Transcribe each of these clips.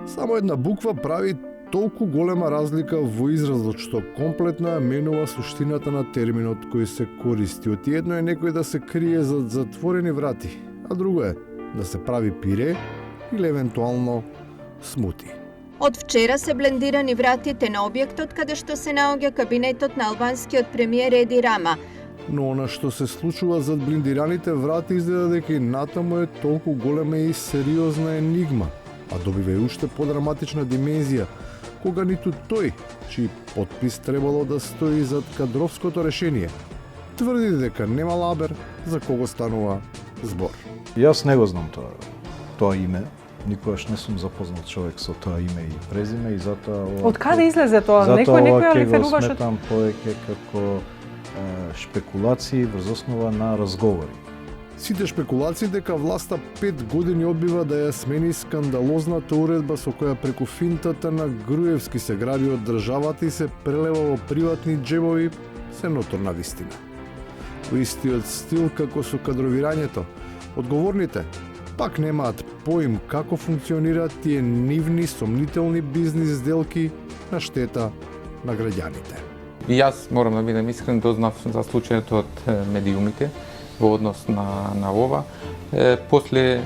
Само една буква прави толку голема разлика во изразот што комплетно ја менува суштината на терминот кој се користи. Од едно е некој да се крие зад затворени врати, а друго е да се прави пире или евентуално смути. Од вчера се блендирани вратите на објектот каде што се наоѓа кабинетот на албанскиот премиер Еди Рама. Но она што се случува зад блиндираните врати изгледа дека и натаму е толку голема и сериозна енигма, а добива и уште подраматична димензија, кога ниту тој, чиј подпис требало да стои зад кадровското решение, тврди дека нема лабер за кого станува збор. Јас не го знам тоа име. Никогаш не сум запознат човек со тоа име и презиме и затоа Од каде излезе тоа? Некој ја реферуваше? Затоа сметам повеќе како шпекулации врз основа на разговори. Сите шпекулации дека власта 5 години одбива да ја смени скандалозната уредба со која преку финтата на Груевски се граби од државата и се прелева во приватни џебови се ноторна вистина. Во истиот стил како со кадровирањето, одговорните пак немаат поим како функционираат тие нивни сомнителни бизнис сделки на штета на граѓаните. И јас морам да бидам искрен, дознав за случајот од медиумите во однос на ова. После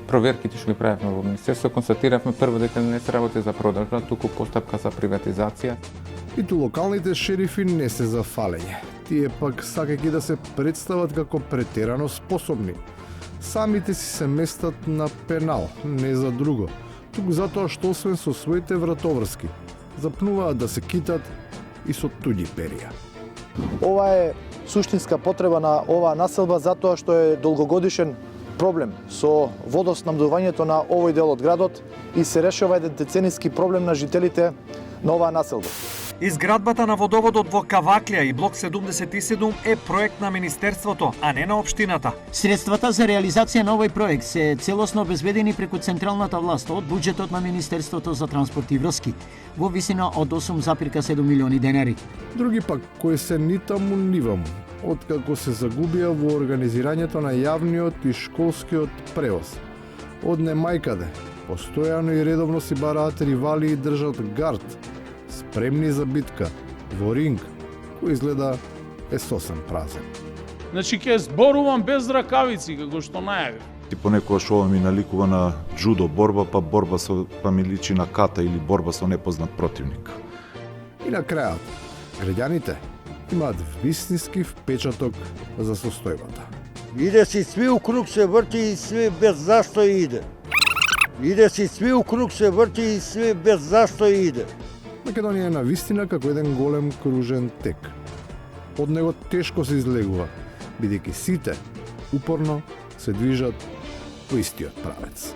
проверките што ги правевме во Министерство, констатиравме прво дека не се работи за продажба, туку постапка за приватизација. И ту локалните шерифи не се за фалење. Тие пак сакајќи да се представат како претерано способни. Самите си се местат на пенал, не за друго, туку затоа што освен со своите вратоврски, запнуваат да се китат и со туѓи перија. Ова е суштинска потреба на оваа населба затоа што е долгогодишен проблем со водоснабдувањето на овој дел од градот и се решава еден децениски проблем на жителите на оваа населба. Изградбата на водоводот во Каваклија и блок 77 е проект на Министерството, а не на општината. Средствата за реализација на овој проект се целосно обезбедени преку централната власт од буџетот на Министерството за транспорт и врски во висина од 8,7 милиони денари. Други пак кои се ни таму ни ваму, откако се загубија во организирањето на јавниот и школскиот превоз. Од немајкаде, постојано и редовно си бараат ривали и држат гард, спремни за битка, во ринг, кој изгледа е сосем празен. Значи, ќе зборувам без ракавици, како што најави. И понекогаш ова ми наликува на джудо борба, па ми личи на ката или борба со непознат противник. И на крајот, граѓаните имаат вистински впечаток за состојбата. Иде си сви у круг се врти и сви без зашто иде. Иде си сви у круг се врти и сви без зашто иде. Македонија е на вистина како еден голем кружен тек. Од него тешко се излегува, бидејќи сите упорно се движат по истиот правец.